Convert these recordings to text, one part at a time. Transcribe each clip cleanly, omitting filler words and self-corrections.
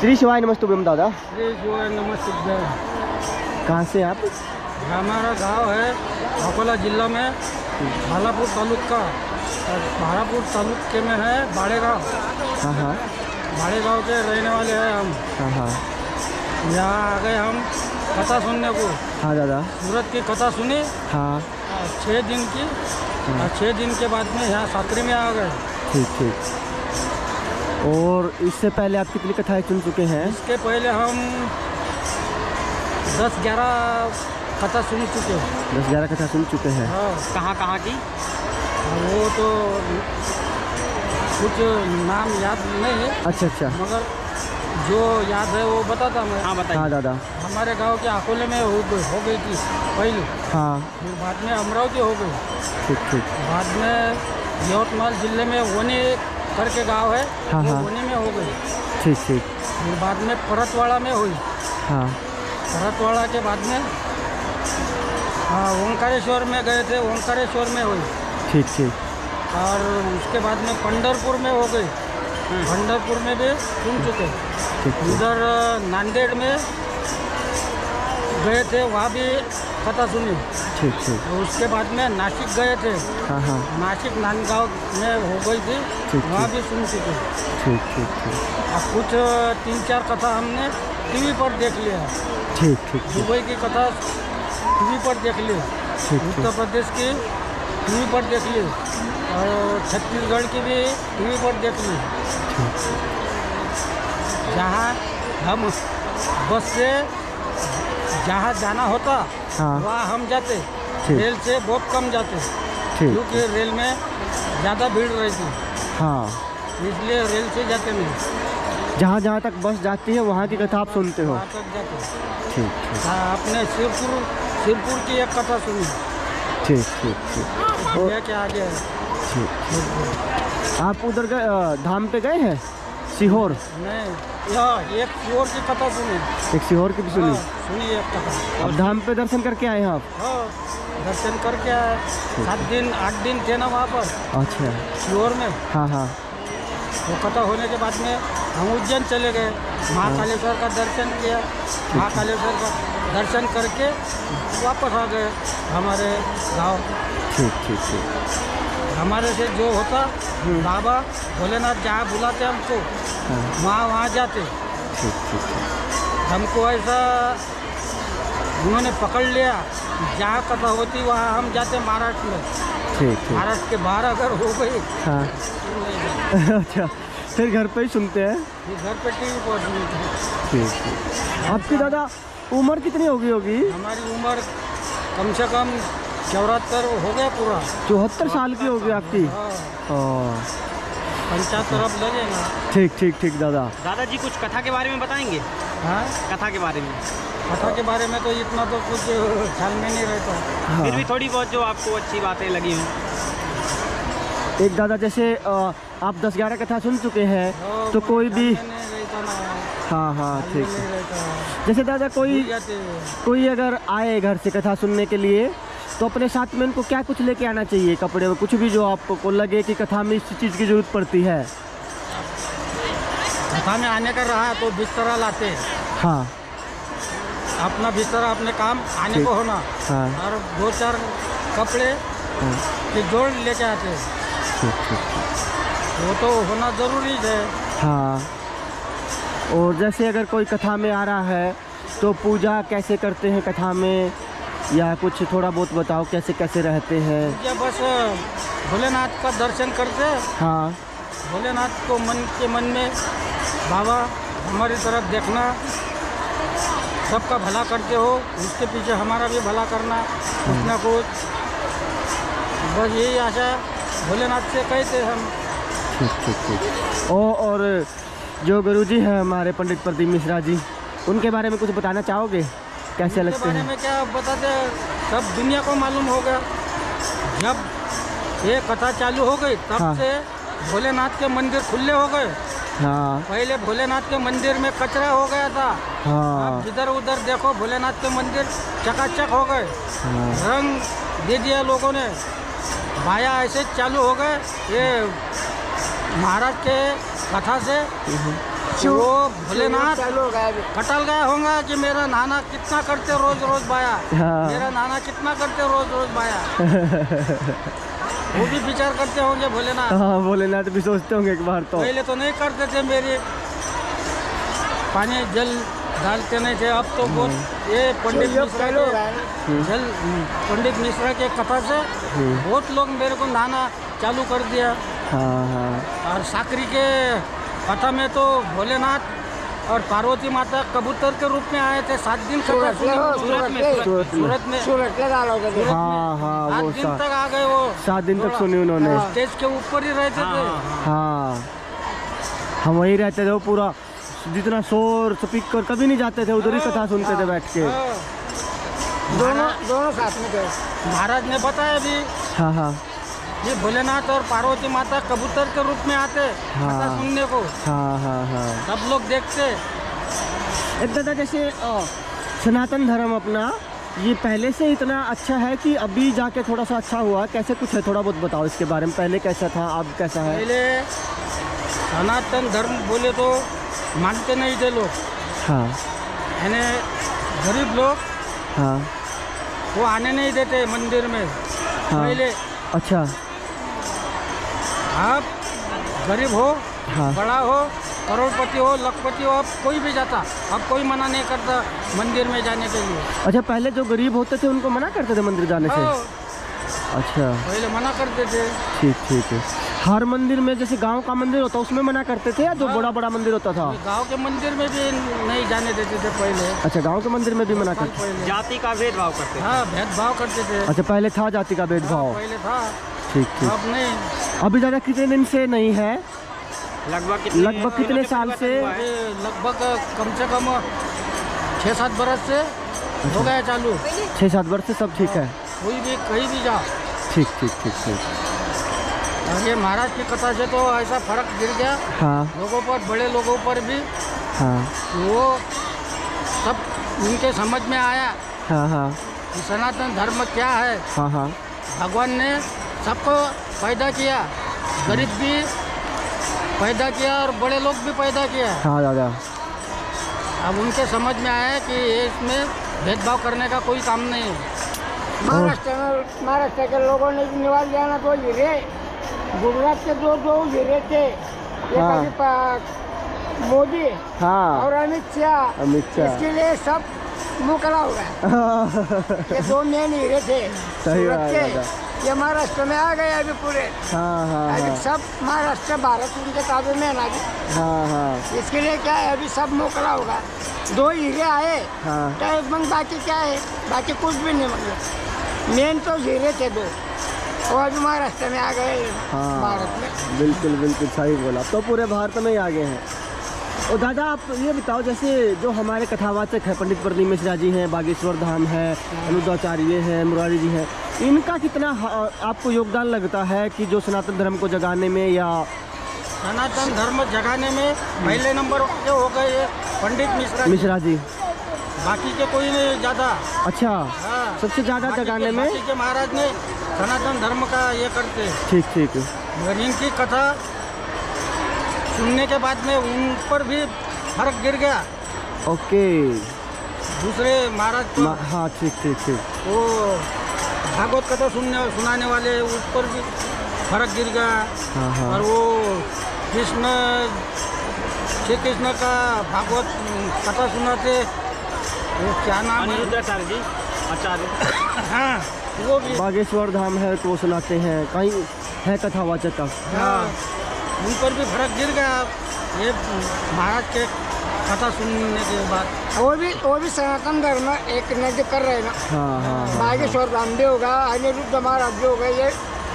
श्री शिवाय नमस्तुभ्यम दादा। श्री शिवाय नमस्तुभ्यम। कहाँ से आप? हमारा गांव है अकोला जिला में भालापुर तालुका भारापुर तालुके में है बाड़ेगांव। हाँ हाँ बाड़ेगांव के रहने वाले हैं हम। हाँ हाँ यहाँ आ गए हम कथा सुनने को। हाँ दादा। सूरत की कथा सुनी हाँ 6 दिन की। 6 दिन के बाद में यहाँ साकरी में आ गए। ठीक ठीक। और इससे पहले आप कितनी कथाएं सुन चुके हैं? इसके पहले हम 10-11 कथा सुन चुके हैं। 10-11 कथा सुन चुके हैं। हाँ। कहाँ की? वो तो कुछ नाम याद नहीं है, अच्छा अच्छा। मगर जो याद है वो बताता मैं। हाँ बताइए। हाँ दादा। हमारे गांव के अकोले में हो गई थी पहले। हाँ फिर बाद में अमरावती हो गई। ठीक ठीक। बाद में यवतमाल जिले में वनी करके गांव है। हाँ, वो हाँ। वनी में हो गई। ठीक ठीक। फिर बाद में परतवाड़ा में हुई। हाँ परतवाड़ा के बाद में हाँ ओंकारेश्वर में गए थे, ओंकारेश्वर में हुई। ठीक ठीक। और उसके बाद में पंढरपुर में हो गई। पंढरपुर में भी सुन चुके। ठीक ठीक। उधर नांदेड़ में गए थे, वहाँ भी कथा सुनी। ठीक ठीक। और उसके बाद में नासिक गए थे। हाँ हाँ नासिक नांदगांव में हो गई थी, ठीक, वहाँ ठीक। भी सुन चुके। ठीक ठीक ठीक। और कुछ 3-4 कथा हमने टीवी पर देख लिया। ठीक ठीक ठीक। दुबई की कथा टीवी पर देख ली, ठीक उत्तर प्रदेश की टीवी पर देख ली, और छत्तीसगढ़ की भी टीवी पर देख ली। जहाँ हम बस से जहाँ जाना होता हाँ। वहाँ हम जाते। ठीक। रेल से बहुत कम जाते, ठीक। क्योंकि रेल में ज़्यादा भीड़ रहती, हाँ इसलिए रेल से जाते नहीं। जहाँ जहाँ तक बस जाती है वहाँ की कथा आप सुनते हो? वहाँ तक जाते। ठीक ठीक। हाँ, आपने सिरपुर की एक कथा सुनी। ठीक ठीक ठीक। ये क्या आ गया है? ठीक। आप उधर गए धाम पे गए हैं? सीहोर? नहीं, यह एक सीहोर की कथा सुनी। एक सीहोर की भी सुनी? हाँ, सुनी एक कथा। अब धाम पे दर्शन करके आए हैं आप? हाँ, दर्शन करके आए। 7 दिन 8 दिन थे ना वहाँ पर अच्छा। सीहोर में। हाँ हाँ वो कथा होने के बाद में हम उज्जैन चले गए, महाकालेश्वर का दर्शन किया। महाकालेश्वर का दर्शन करके वापस आ गए हमारे गांव। ठीक ठीक ठीक। हमारे से जो होता बाबा भोलेनाथ जहाँ बुलाते हमको हाँ वहाँ जाते। ठीक ठीक ठीक। हमको ऐसा उन्होंने पकड़ लिया, जहाँ कथा होती वहाँ हम जाते महाराष्ट्र में। ठीक ठीक। महाराष्ट्र के बाहर अगर हो गई हाँ तो नहीं जाते। अच्छा, फिर घर पे ही सुनते हैं? ये घर पे टीवी पर सुनते। ठीक ठीक। आपकी दादा उम्र कितनी होगी? हमारी उम्र कम से कम 74 हो गया पूरा। 74 साल की होगी आपकी? हाँ, हाँ 75 अब लगेगा। ठीक ठीक ठीक दादा। दादाजी कुछ कथा के बारे में बताएंगे? हाँ, कथा के बारे में? कथा के बारे में तो इतना तो कुछ ख्याल में नहीं रहता। हाँ। फिर भी थोड़ी बहुत जो आपको अच्छी बातें लगी हों। एक दादा जैसे आप 10-11 कथा सुन चुके हैं, तो कोई भी ख्याल में नहीं रहता ना। हाँ हाँ ख्याल ठीक में है। नहीं रहता। जैसे दादा भूल जाते हैं। कोई अगर आए घर से कथा सुनने के लिए, तो अपने साथ में उनको क्या कुछ लेके आना चाहिए? कपड़े में कुछ भी जो आपको लगे कि कथा में इस चीज़ की जरूरत पड़ती है? कथा में आने का रहा तो बिस्तरा लाते, हाँ अपना बिस्तरा अपने काम आने ठीक। को होना, हाँ और 2-4 कपड़े हाँ के जोड़ लेके आते। ठीक ठीक। वो तो होना ज़रूरी है। हाँ। और जैसे अगर कोई कथा में आ रहा है तो पूजा कैसे करते हैं कथा में, या कुछ थोड़ा बहुत बताओ कैसे कैसे रहते हैं? या बस भोलेनाथ का दर्शन करते। हाँ भोलेनाथ को मन के मन में, बाबा हमारी तरफ देखना, सबका भला करते हो, उसके पीछे हमारा भी भला करना, कुछ ना कुछ। बस यही आशा भोलेनाथ से कहते हम। ठीक ठीक ठीक। और जो गुरुजी हैं हमारे पंडित प्रदीप मिश्रा जी, उनके बारे में कुछ बताना चाहोगे? कैसे उनके लगते बारे हैं? में क्या बताते, सब दुनिया को मालूम हो गया। जब ये कथा चालू हो गई तब हाँ। से भोलेनाथ के मंदिर खुले हो गए। हाँ पहले भोलेनाथ के मंदिर में कचरा हो गया था। हाँ अब जिधर उधर देखो भोलेनाथ के मंदिर चकाचक हो गए। हाँ रंग दे दिया लोगों ने, भाया ऐसे चालू हो गए। ये महाराज के कथा से वो भोलेनाथ कटल गए होंगे कि मेरा नाना कितना करते रोज रोज बाया, हाँ। मेरा नाना कितना करते रोज रोज बाया। वो भी विचार करते होंगे भोलेनाथ। हाँ भोलेनाथ भी सोचते होंगे एक बार तो। पहले तो नहीं करते थे, मेरे पानी जल डालते नहीं थे, अब तो बहुत ये पंडित मिश्रा के जल पंडित मिश्रा के कथा से बहुत लोग मेरे को नहाना चालू कर दिया। हाँ हाँ और साकरी के कथा में तो भोलेनाथ और पार्वती माता कबूतर के रूप में आए थे। 7 दिन कथा सुनी सूरत में। हाँ हाँ 7 वो दिन तक आ गए वो। 7 दिन तक सुनी उन्होंने। स्टेज के ऊपर ही रहते थे। हाँ हम वहीं रहते थे, वो पूरा जितना शोर स्पीकर कभी नहीं जाते थे, उधर ही कथा सुनते थे बैठ के। दोनों साथ में थे। महाराज ने बताया भी हाँ हाँ ये भोलेनाथ और पार्वती माता कबूतर के रूप में आते कथा सुनने को। हाँ हाँ हाँ सब लोग देखते। एक दादा जैसे सनातन धर्म अपना ये पहले से इतना अच्छा है कि अभी जाके थोड़ा सा अच्छा हुआ, कैसे कुछ है थोड़ा बहुत बताओ इसके बारे में। पहले कैसा था, अब कैसा है? पहले सनातन धर्म बोले तो मानते नहीं थे लोग। हाँ यानी गरीब लोग हाँ वो आने नहीं देते मंदिर में। हाँ पहले अच्छा आप गरीब हो, हाँ बड़ा हो, करोड़पति हो, लखपति हो, अब कोई भी जाता, अब कोई मना नहीं करता मंदिर में जाने के लिए। अच्छा पहले जो गरीब होते थे उनको मना करते थे मंदिर जाने से? हाँ, अच्छा पहले मना करते थे। ठीक है। हर मंदिर में जैसे गांव का मंदिर होता उसमें मना करते थे या जो बड़ा बड़ा मंदिर होता था? गांव के मंदिर में भी नहीं जाने देते थे पहले। अच्छा गांव के मंदिर में भी मना करते? पहले जाति का भेदभाव करते थे। हाँ, भेदभाव करते थे। अच्छा पहले था जाति का भेदभाव? पहले था, ठीक अब नहीं। अभी ज़्यादा कितने दिन से नहीं है? लगभग कितने साल से? ये लगभग कम से कम 6-7 बरस से हो गया चालू। 6-7 वर्ष से सब ठीक है? कोई भी कहीं भी जाओ। ठीक। और ये महाराज की कथा से तो ऐसा फर्क गिर गया हाँ लोगों पर, बड़े लोगों पर भी। हाँ वो सब उनके समझ में आया हाँ कि सनातन धर्म क्या है। हाँ भगवान ने सबको पैदा किया, गरीब भी पैदा किया और बड़े लोग भी पैदा किया। हाँ दादा अब उनके समझ में आया कि इसमें भेदभाव करने का कोई काम नहीं है। महाराष्ट्र के लोगों ने निवास लिया ना, 2 हीरे, गुजरात के 2 हीरे थे, मोदी हाँ और अमित शाह। इसके लिए सब मुकला हो गया। ये 2 मेन हीरे थे सही सूरत बात के। है। ये महाराष्ट्र में आ गए अभी पूरे। हाँ अभी सब महाराष्ट्र भारत उनके ताबे में ना। हाँ इसके लिए क्या है, अभी सब मोकला होगा। 2 हीरे आए हाँ तो बाकी क्या है, बाकी कुछ भी नहीं। मतलब मेन तो हीरे थे 2, और अभी महाराष्ट्र में आ गए। हाँ भारत में बिल्कुल सही बोला, तो पूरे भारत में ही आगे हैं। और दादा आप ये बताओ, जैसे जो हमारे कथावाचक हैं पंडित प्रदीप मिश्रा जी हैं, बागेश्वर धाम है, अनुद्धाचार्य हैं, मुरारी जी हैं, इनका कितना आपको योगदान लगता है कि जो सनातन धर्म को जगाने में या सनातन धर्म जगाने में पहले नंबर के हो गए पंडित मिश्रा जी। बाकी के कोई नहीं ज़्यादा। अच्छा हाँ, सबसे ज़्यादा जगाने में बाकी के महाराज ने सनातन धर्म का ये करते। ठीक मगर इनकी कथा सुनने के बाद में उन पर भी फर्क गिर गया। ओके दूसरे महाराज को हाँ ठीक वो भागवत कथा सुनाने वाले उस पर भी फर्क गिर गया। हाँ और वो श्री कृष्ण का भागवत कथा सुनाते, वो क्या नाम है? अनिरुद्धाचार्य जी आचार्य। हाँ, वो भी। बागेश्वर धाम है तो वो सुनाते हैं, कहीं है कथावाचक का। हाँ, उन पर भी फर्क गिर गया ये महाराज के कथा सुनने के बाद। वो भी सनातन धर्म एक नजर कर रहे हैं ना। हाँ बागेश्वर धाम भी होगा, अनिरुद्ध महाराज भी होगा, ये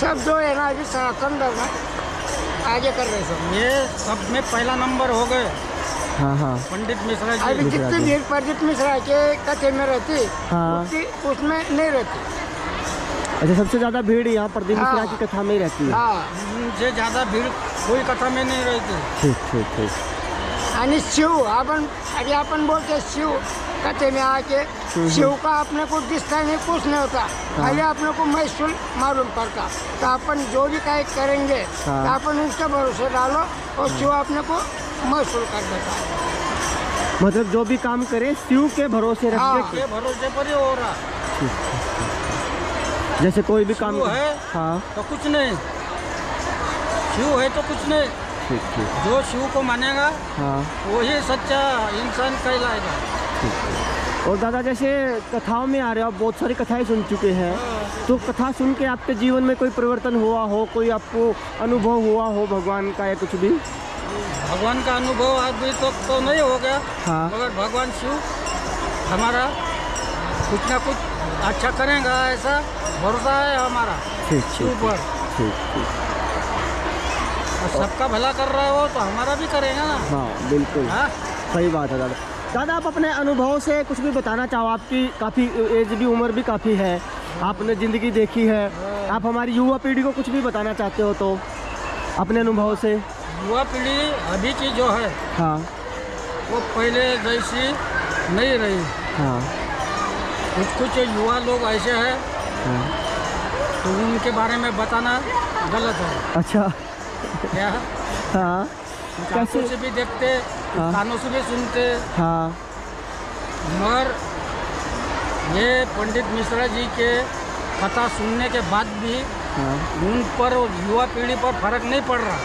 सब जो है ना अभी सनातन धर्म आगे कर रहे सब। ये सब में पहला नंबर हो गए हाँ पंडित मिश्रा जी। अभी जितनी भीड़ प्रदीप मिश्रा के कथे में रहती, हाँ। उसमें नहीं रहती। अच्छा सबसे ज़्यादा भीड़ यहाँ प्रदीप हाँ। मिश्रा की कथा में ही रहती है? हाँ, उनसे ज़्यादा भीड़ कोई कथा में नहीं रहती। ठीक आणि शिव आपण बोलते शिव कथे में आके, शिव का अपने को दिखता नहीं, कुछ नहीं होता, खाली अपने को महसूल मालूम पड़ता। तो अपन जो भी कार्य करेंगे तो अपन उसके भरोसे डालो और शिव अपने को महसूल कर देता है। मतलब जो भी काम करे शिव के भरोसे रख हाँ। के, ये भरोसे पर ही हो रहा। जैसे कोई भी काम शिव है हाँ तो कुछ नहीं, शिव है तो कुछ नहीं। ठीक ठीक जो शिव को मानेगा हाँ वही सच्चा इंसान कहलाएगा। और दादा जैसे कथाओं में आ रहे हो, आप बहुत सारी कथाएं सुन चुके हैं, तो कथा सुन के आपके जीवन में कोई परिवर्तन हुआ हो, कोई आपको अनुभव हुआ हो भगवान का या कुछ भी? भगवान का अनुभव अभी तक तो नहीं हो गया, हाँ मगर भगवान शिव हमारा कुछ ना कुछ अच्छा करेगा ऐसा भरोसा है हमारा ठीक शिव ठीक पर। ठीक ठीक और सबका भला कर रहा है वो तो हमारा भी करेगा ना। हाँ बिल्कुल हाँ? सही बात है दादा। दादा आप अपने अनुभव से कुछ भी बताना चाहो, आपकी काफ़ी एज भी, उम्र भी काफ़ी है, आपने ज़िंदगी देखी है, आप हमारी युवा पीढ़ी को कुछ भी बताना चाहते हो तो अपने अनुभव से? युवा पीढ़ी अभी की जो है हाँ वो पहले जैसी नहीं रही। हाँ कुछ युवा लोग ऐसे हैं हाँ तो उनके बारे में बताना गलत है। अच्छा क्या हाँ आंखों कैसे? से भी देखते, हाँ। कानों से भी सुनते, हाँ मगर ये पंडित मिश्रा जी के कथा सुनने के बाद भी हाँ उन पर और युवा पीढ़ी पर फर्क नहीं पड़ रहा।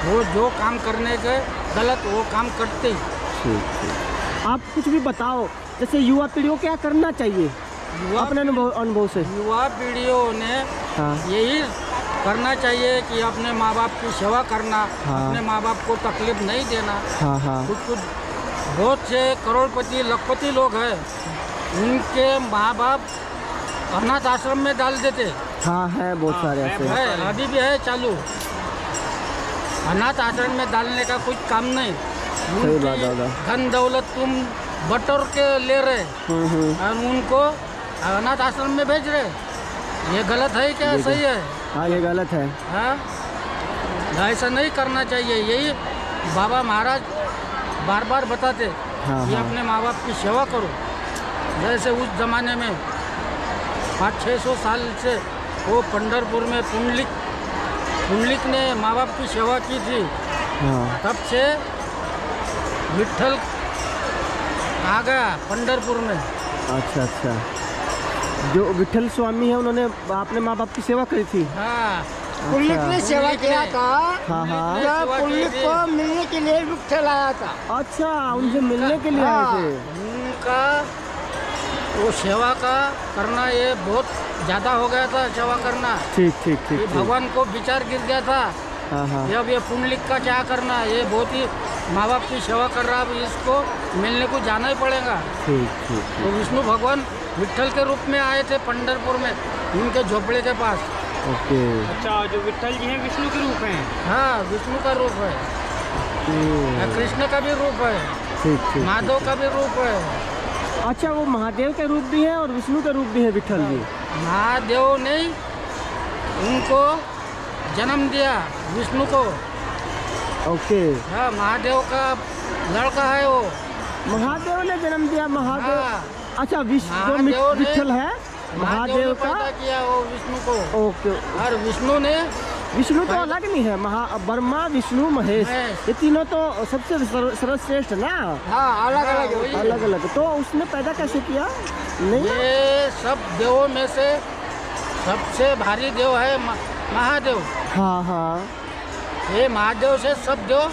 वो जो काम करने के गलत वो काम करते ही। ठीक ठीक आप कुछ भी बताओ, जैसे युवा पीढ़ी को क्या करना चाहिए युवा अपने अनुभव से? युवा पीढ़ियों ने हाँ यही करना चाहिए कि अपने माँ बाप की सेवा करना, हाँ। अपने माँ बाप को तकलीफ नहीं देना। हाँ हाँ कुछ बहुत से करोड़पति लखपति लोग हैं, उनके माँ बाप अनाथ आश्रम में डाल देते हाँ है बहुत सारे ऐसे। है, अभी भी है चालू। अनाथ आश्रम में डालने का कुछ काम नहीं। सही बात उनकी दादा। धन दौलत तुम बटोर के ले रहे और उनको अनाथ आश्रम में भेज रहे। ये गलत है क्या बिल्कुल। सही है? हाँ ये गलत है। हाँ, ऐसा नहीं करना चाहिए। यही बाबा महाराज बार बार बताते हाँ, कि हाँ। अपने माँ बाप की सेवा करो। जैसे उस जमाने में 500-600 साल से वो पंढरपुर में पुंडलिक ने माँ बाप की सेवा की थी। हाँ तब से विठल आ गया पंढरपुर में। अच्छा अच्छा, जो विठल स्वामी है उन्होंने अपने माँ बाप की सेवा करी थी। हाँ, पुंडलिक ने सेवा पुंडलिक किया ने। था। हाँ हाँ ने जब सेवा की पुंडलिक थी। को मिलने के लिए विठल आया था। अच्छा, उनसे मिलने के लिए आए हाँ। थे। उनका वो सेवा का करना ये बहुत ज़्यादा हो गया था, सेवा करना। ठीक ठीक ठीक ये ठीक। भगवान को विचार गिर गया था हाँ हाँ कि अब ये पुंडलिक का क्या करना, ये बहुत ही माँ बाप की सेवा कर रहा, अब इसको मिलने को जाना ही पड़ेगा। ठीक ठीक तो विष्णु भगवान विठल के रूप में आए थे पंढरपुर में, उनके झोपड़े के पास। ओके। अच्छा, जो विठल जी हैं विष्णु के रूप हैं। हाँ, विष्णु का रूप है, या कृष्ण का भी रूप है, ठीक ठीक। माधव का भी रूप है। अच्छा, वो महादेव के रूप भी है और विष्णु के रूप भी है विठल जी। महादेव ने उनको जन्म दिया, विष्णु को। ओके, हाँ, महादेव का लड़का है वो। महादेव ने जन्म दिया। महादेव। हाँ, अच्छा, महादेव ने- विठल है महादेव ने महादेव पैदा का। किया वो विष्णु को, ओके, और विष्णु ने विष्णु तो अलग नहीं है, ब्रह्मा विष्णु महेश, महेश। ये तीनों तो सबसे सर्वश्रेष्ठ ना। हाँ, अलग हाँ, अलग वही। अलग अलग, तो उसने पैदा कैसे किया? नहीं, ये सब देवों में से सबसे भारी देव है महादेव। हाँ हाँ, ये महादेव से सब देव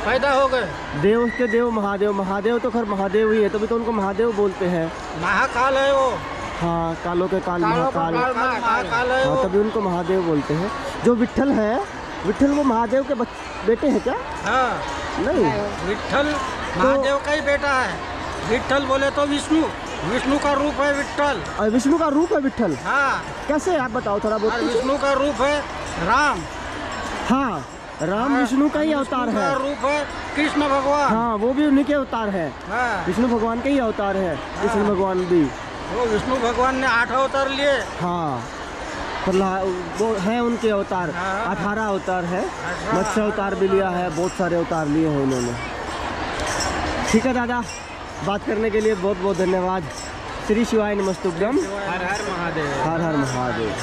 पैदा हो गए। देव के देव महादेव। महादेव तो खैर महादेव ही है, तभी तो उनको महादेव बोलते हैं। महाकाल है वो, हाँ, कालों के काल कालों का महाकाल। काल। महाकाल है हाँ, वो। तभी उनको महादेव बोलते हैं। जो विठल है, विठल वो महादेव के बेटे हैं क्या? हाँ, नहीं, विठल महादेव का ही बेटा है। विठल बोले तो विष्णु, विष्णु का रूप है विठल। और विष्णु का रूप है विठल। हाँ, कैसे, आप बताओ थोड़ा और बहुत। विष्णु का रूप है राम। हाँ, राम विष्णु का ही अवतार विष्णु का है। रूप है कृष्ण भगवान। हाँ, वो भी उन्हीं के अवतार है। हाँ, विष्णु भगवान के ही अवतार है, कृष्ण भगवान भी। वो विष्णु भगवान ने 8 अवतार लिए। हाँ, वो है उनके अवतार। हाँ। 18 अवतार है। 18 मत्स्य अवतार भी लिया है, बहुत सारे अवतार लिए हैं उन्होंने। ठीक है दादा, बात करने के लिए बहुत बहुत धन्यवाद। श्री शिवाय नमस्तुभ्यम। हर हर महादेव। हर हर महादेव।